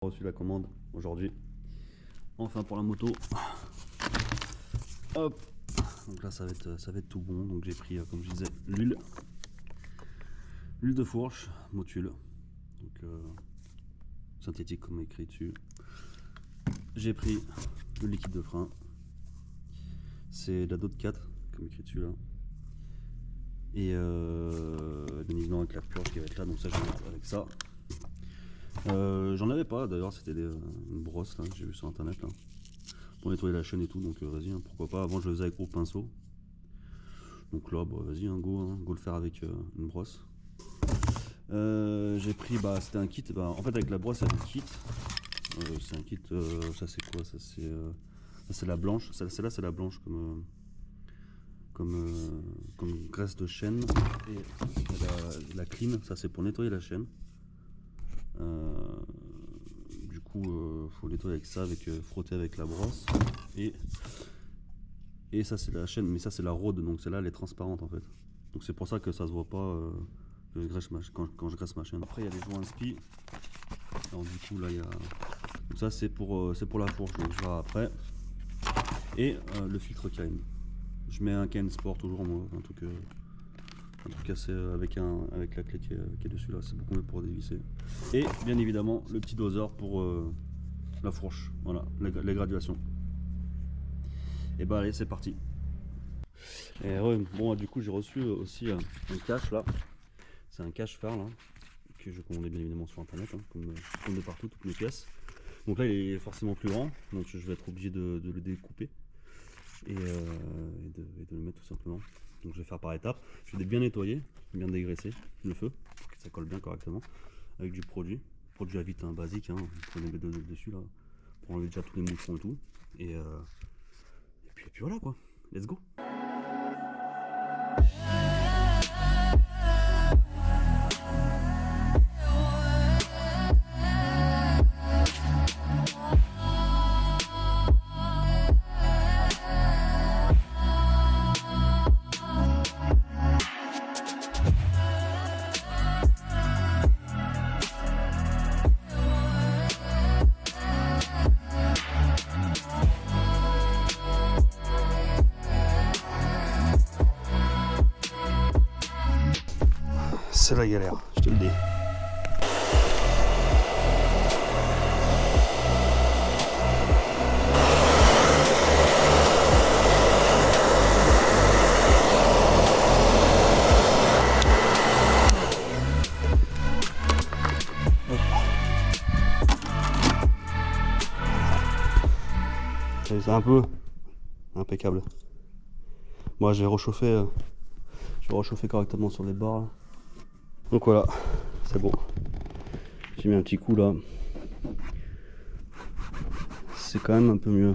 Reçu la commande aujourd'hui. Enfin pour la moto. Hop. Donc là ça va être tout bon. Donc j'ai pris comme je disais l'huile de fourche, Motul. Donc synthétique comme écrit dessus. J'ai pris le liquide de frein. C'est la Dot 4 comme écrit dessus là. Et bien évidemment avec la purge qui va être là. Donc ça je vais mettre avec ça. J'en avais pas d'ailleurs, c'était une brosse là que j'ai vu sur internet là pour nettoyer la chaîne et tout, donc vas-y hein, pourquoi pas. Avant je le faisais avec gros pinceau, donc là bah, vas-y hein, go le faire avec une brosse. J'ai pris c'était un kit, en fait avec la brosse c'est un kit, c'est un kit, ça c'est quoi, ça c'est la blanche, celle-là c'est la blanche comme graisse de chaîne, et la clean, ça c'est pour nettoyer la chaîne. Du coup faut nettoyer avec ça, frotter avec la brosse, et ça c'est la chaîne, mais ça c'est la rôde, donc celle-là elle est transparente en fait, donc c'est pour ça que ça se voit pas que je graisse quand je graisse ma chaîne. Après il y a les joints spi, alors du coup là il y a, donc ça c'est pour la fourche, donc je verrai après, et le filtre Kane, je mets un Kane Sport toujours, moi, un truc assez avec la clé qui est dessus là, c'est beaucoup mieux pour dévisser. Et bien évidemment le petit doseur pour la fourche, voilà, les graduations. Et bah allez c'est parti. Et ouais, bon du coup j'ai reçu aussi un cache là, c'est un cache phare là, que je commandais bien évidemment sur internet, hein, comme de partout, toutes mes pièces. Donc là il est forcément plus grand, donc je vais être obligé de le découper et de le mettre tout simplement. Donc je vais faire par étapes. Je vais bien nettoyer, bien dégraisser le feu pour que ça colle bien correctement avec du produit à vite hein, basique, hein. Vous prenez dessus là pour enlever déjà tous les moucherons et tout, et puis voilà quoi, let's go. C'est la galère, je te le dis. C'est un peu impeccable. Moi je vais rechauffer correctement sur les bords là. Donc voilà, c'est bon. J'ai mis un petit coup là. C'est quand même un peu mieux.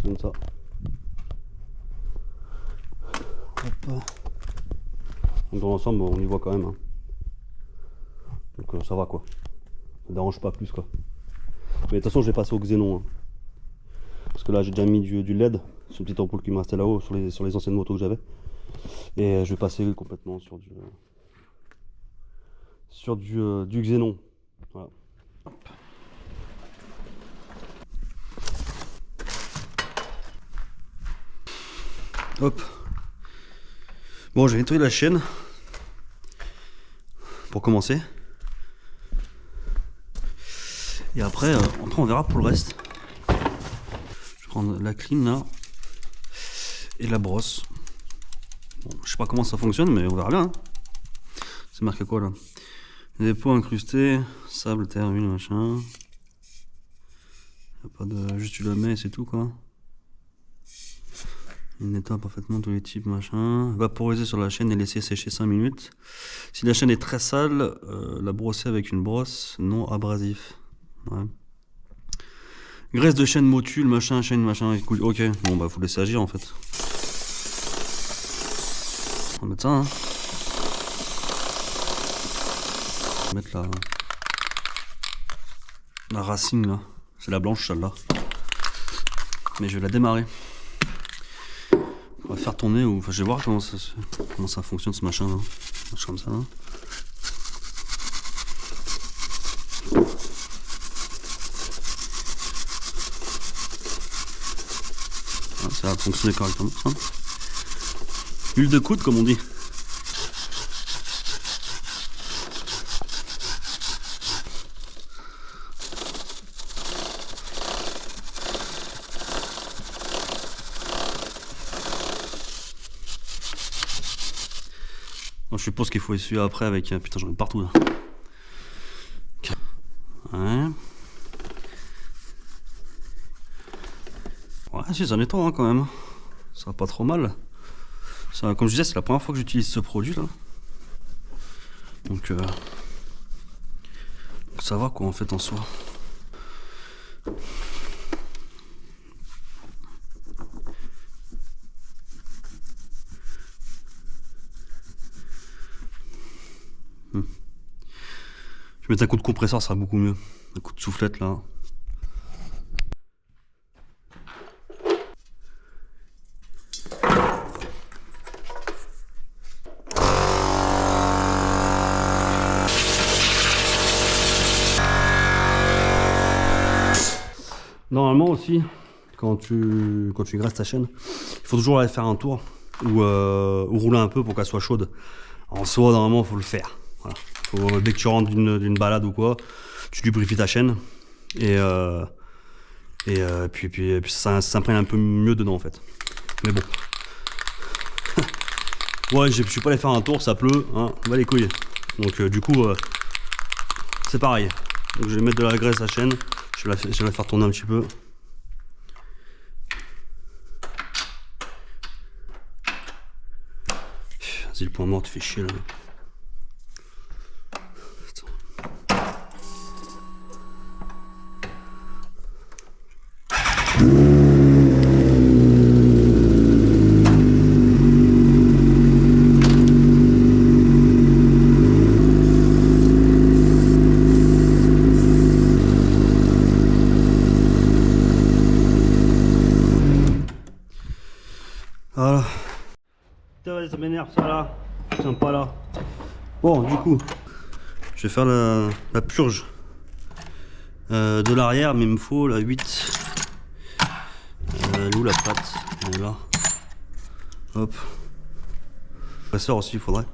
Comme ça. Hop. Donc dans l'ensemble, on y voit quand même. Hein. Donc ça va quoi. Ça dérange pas plus quoi. Mais de toute façon, je vais passer au xénon. Hein. Parce que là, j'ai déjà mis du LED sur une petite ampoule qui me restait là-haut sur les anciennes motos que j'avais. Et je vais passer complètement sur du xénon. Voilà. Hop. Bon, je vais nettoyer la chaîne pour commencer. Et après on verra pour le reste. Je vais prendre la clean là et la brosse. Bon, je sais pas comment ça fonctionne, mais on verra bien. Hein. C'est marqué quoi là? Des pots incrustés, sable, terre, huile, machin. Y a pas de, juste tu la mets et c'est tout quoi. Il nettoie parfaitement tous les types, machin. Vaporiser sur la chaîne et laisser sécher 5 minutes. Si la chaîne est très sale, la brosser avec une brosse non abrasif. Ouais. Graisse de chaîne Motul, machin, écoute, ok, bon bah faut laisser agir en fait. On va mettre ça hein. On va mettre la racine là, c'est la blanche celle-là. Mais je vais la démarrer. On va faire tourner, ou enfin je vais voir comment ça fonctionne ce machin là. Marche comme ça là. ça a fonctionné correctement. Ça. Huile de coude comme on dit. Je suppose qu'il faut essuyer après avec... Putain, j'en ai partout là. Ouais. Ouais, si, ça nettoie hein, quand même. Ça va pas trop mal. Ça, comme je disais, c'est la première fois que j'utilise ce produit là. Donc ça va quoi en fait en soi. Je vais mettre un coup de compresseur, ça sera beaucoup mieux. Un coup de soufflette là. Normalement aussi, quand tu graisses ta chaîne, il faut toujours aller faire un tour ou rouler un peu pour qu'elle soit chaude. En soi, normalement, il faut le faire. Voilà. Dès que tu rentres d'une balade ou quoi, tu lubrifies ta chaîne et puis ça s'imprègne un peu mieux dedans en fait. Mais bon. Ouais, je suis pas allé faire un tour, ça pleut, hein, va les couilles. Donc du coup, c'est pareil. Donc je vais mettre de la graisse à chaîne, je vais la faire tourner un petit peu. Vas-y, le point mort, tu fais chier là. Voilà. Putain, ça m'énerve ça là. Tiens pas là. Bon, du coup, je vais faire la purge de l'arrière, mais il me faut la 8. Elle est où la patte? Elle est là. Hop. Compresseur aussi, il faudrait.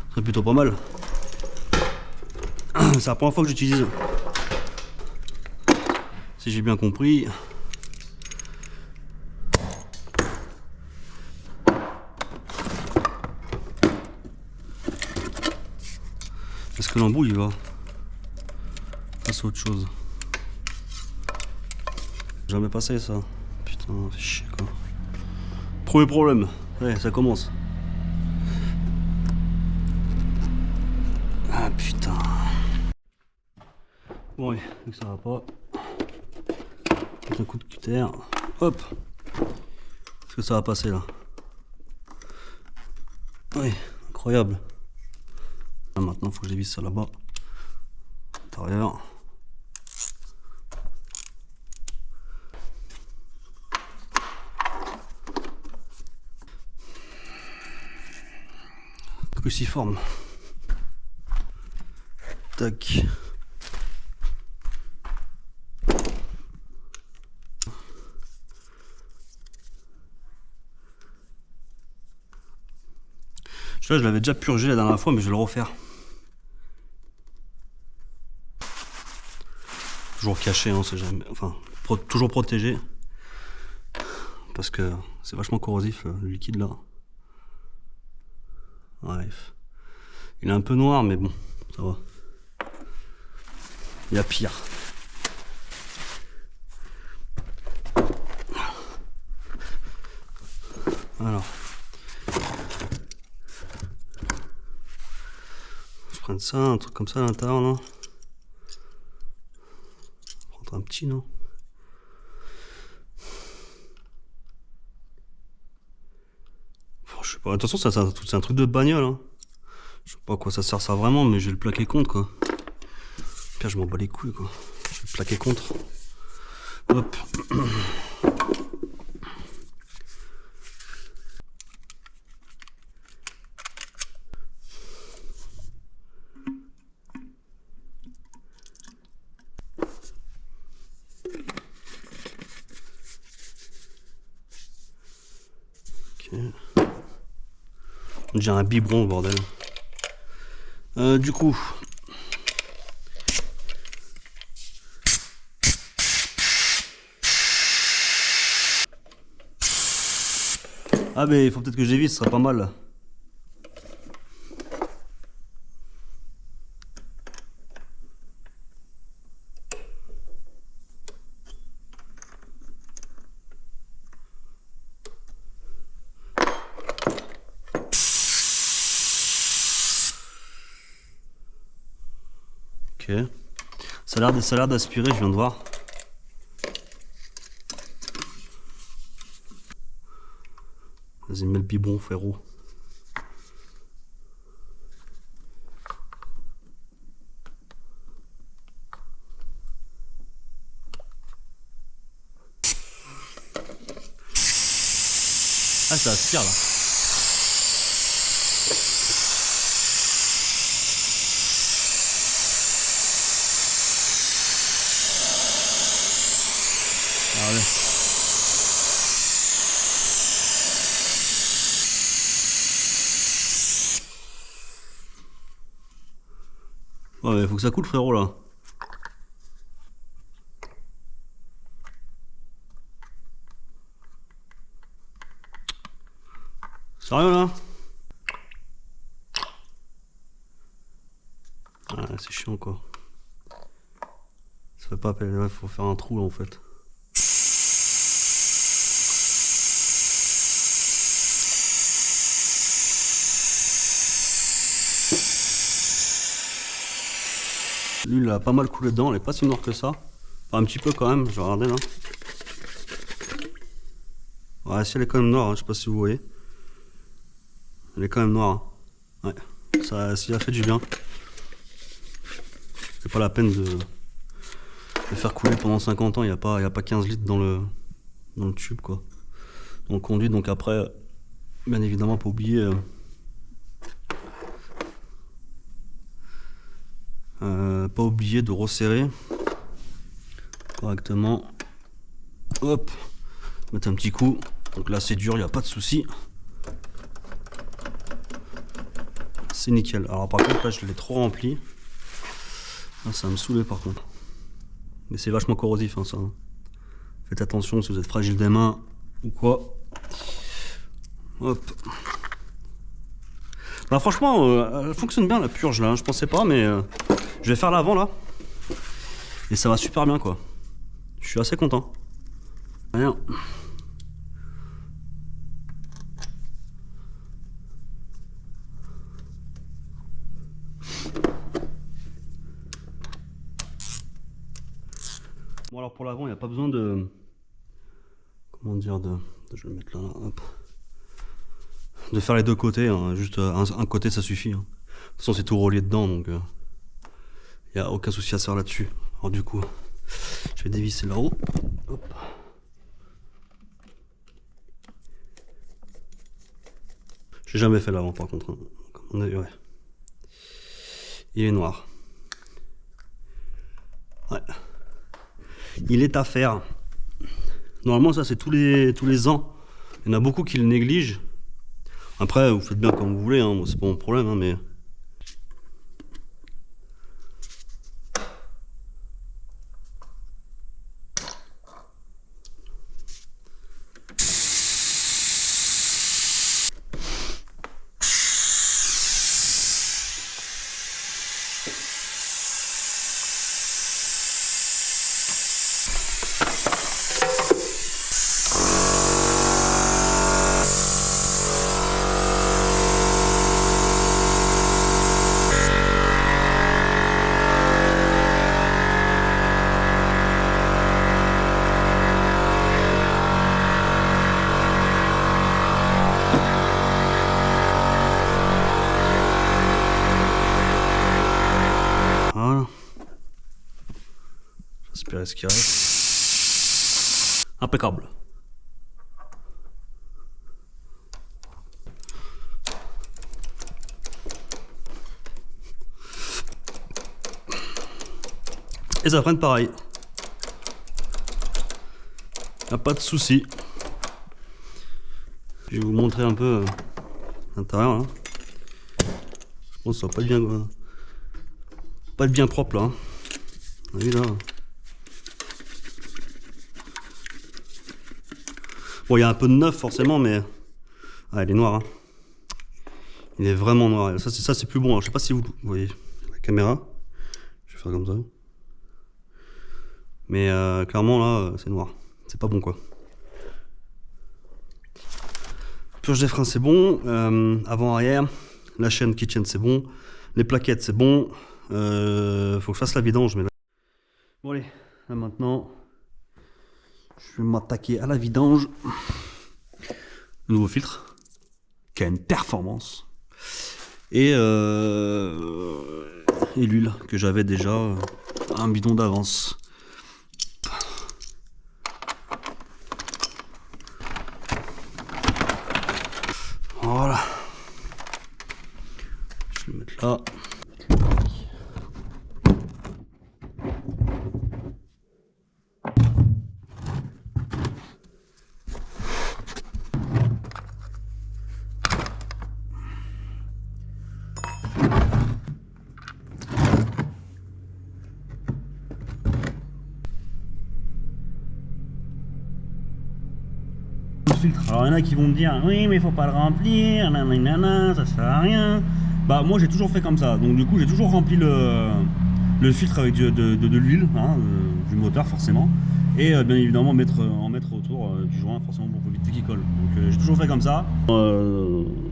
Ce serait plutôt pas mal. C'est la première fois que j'utilise. Si j'ai bien compris. Est-ce que l'embout il va? Ça c'est autre chose. Jamais passé ça. Putain, fait chier quoi. Premier problème. Ouais, ça commence. Ah putain. Bon oui, donc ça va pas. Un coup de cutter. Hop. Est-ce que ça va passer là? Oui, incroyable. Là, maintenant, il faut que je dévisse ça là-bas. Intérieur. Cruciforme. Tac. Là, je l'avais déjà purgé la dernière fois, mais je vais le refaire. Toujours caché, on sait jamais. Enfin, toujours protégé. Parce que c'est vachement corrosif le liquide là. Bref. Il est un peu noir, mais bon, ça va. Il y a pire. Alors. Je prends ça, un truc comme ça à l'intérieur là. Prendre un petit, non? Enfin, je sais pas. Attention, c'est un truc de bagnole. Hein. Je sais pas à quoi ça sert ça vraiment, mais je vais le plaquer contre quoi. Puis je m'en bats les couilles quoi. Je vais le plaquer contre. Hop. J'ai un biberon, bordel. Du coup. Ah mais il faut peut-être que j'évite, ce serait pas mal. Ok. Ça a l'air d'aspirer, je viens de voir. Vas-y, mets le biberon, frérot. Ah, ça aspire là. Ah ouais. Ouais, mais faut que ça coule, frérot, là. Sérieux, là? Ah, c'est chiant, quoi. Ça fait pas appel, ouais, faut faire un trou, là, en fait. Lui, il a pas mal coulé dedans, elle est pas si noire que ça. Enfin, un petit peu quand même, je vais regarder là. Ouais, si elle est quand même noire, hein, je sais pas si vous voyez. Elle est quand même noire. Hein. Ouais, ça a fait du bien. C'est pas la peine de faire couler pendant 50 ans, il n'y a pas 15 litres dans le tube, quoi. On conduit, donc après, bien évidemment, pas oublier. Pas oublier de resserrer correctement. Hop, mettre un petit coup. Donc là c'est dur, il n'y a pas de souci. C'est nickel. Alors par contre là je l'ai trop rempli. Là, ça va me saouler par contre. Mais c'est vachement corrosif hein, ça. Faites attention si vous êtes fragile des mains ou quoi. Hop. Bah franchement elle fonctionne bien la purge là. Je pensais pas mais je vais faire l'avant là. Et ça va super bien quoi. Je suis assez content. Rien. Bon alors pour l'avant il n'y a pas besoin de... Comment dire je vais le mettre là, hop. De faire les deux côtés, hein. Juste un côté ça suffit. Hein. De toute façon c'est tout relié dedans donc il n'y a aucun souci à se faire là-dessus. Alors du coup je vais dévisser là-haut. Hop. J'ai jamais fait l'avant par contre. Hein. Comme on a vu, ouais. Il est noir. Ouais. Il est à faire. Normalement ça c'est tous les ans. Il y en a beaucoup qui le négligent. Après vous faites bien comme vous voulez, hein. Moi c'est pas mon problème hein, mais... Voilà. J'espère ce qui reste. Impeccable. Et ça freine pareil. Y a pas de souci. Je vais vous montrer un peu l'intérieur là. Je pense que ça va pas être bien propre là. Hein. Vous voyez là. Bon, il y a un peu de neuf forcément, mais ah, il est noir. Hein. Il est vraiment noir. Ça c'est plus bon. Alors, je sais pas si vous voyez la caméra. Je vais faire comme ça. Mais clairement là, c'est noir. C'est pas bon quoi. Purge des freins c'est bon. Avant arrière. La chaîne kitchen c'est bon. Les plaquettes c'est bon. Faut que je fasse la vidange. Mais là... Bon allez, là maintenant, je vais m'attaquer à la vidange. Le nouveau filtre qui a une performance. Et l'huile que j'avais déjà un bidon d'avance. Voilà. Je vais le mettre là. Alors il y en a qui vont me dire oui mais il faut pas le remplir, nanana, ça sert à rien. Bah moi j'ai toujours fait comme ça, donc du coup j'ai toujours rempli le filtre avec de l'huile, hein, du moteur forcément, et bien évidemment en mettre autour du joint forcément pour éviter qu'il colle. Donc j'ai toujours fait comme ça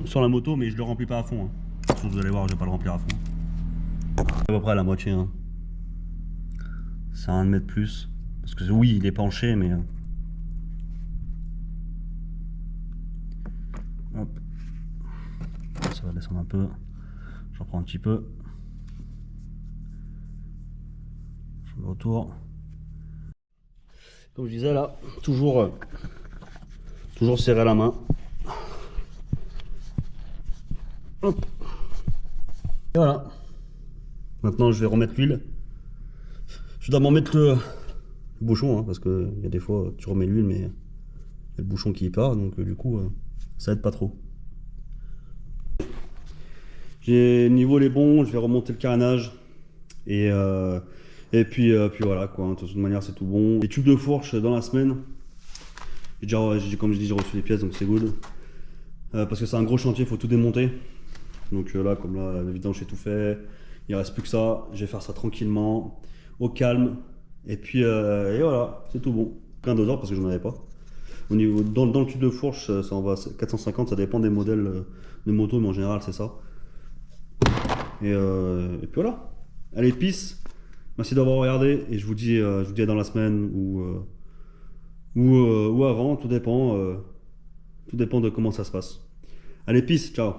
sur la moto, mais je le remplis pas à fond. Hein. Vous allez voir, je vais pas le remplir à fond. À peu près à la moitié. Hein. Ça sert à rien de mettre plus, parce que oui il est penché mais... Hop. Ça va descendre un peu. J'en prends un petit peu. Je mets autour. Comme je disais là, toujours serré à la main. Hop. Et voilà. Maintenant je vais remettre l'huile. Je dois m'en mettre le bouchon, hein, parce que il y a des fois tu remets l'huile mais il y a le bouchon qui part, donc du coup ça aide pas trop. Le niveau est bon, je vais remonter le carénage et puis voilà quoi, de toute manière c'est tout bon. Les tubes de fourche dans la semaine, comme je dis j'ai reçu les pièces donc c'est good. Parce que c'est un gros chantier, il faut tout démonter. Donc là comme là la vidange est tout fait, il reste plus que ça, je vais faire ça tranquillement, au calme. Et puis et voilà, c'est tout bon. Plein d'odeurs parce que je n'en avais pas. Au niveau, dans le tube de fourche ça en va 450, ça dépend des modèles de moto mais en général c'est ça. Et puis voilà. Allez, peace. Merci d'avoir regardé. Et je vous dis à dans la semaine ou avant. Tout dépend de comment ça se passe. Allez, peace. Ciao.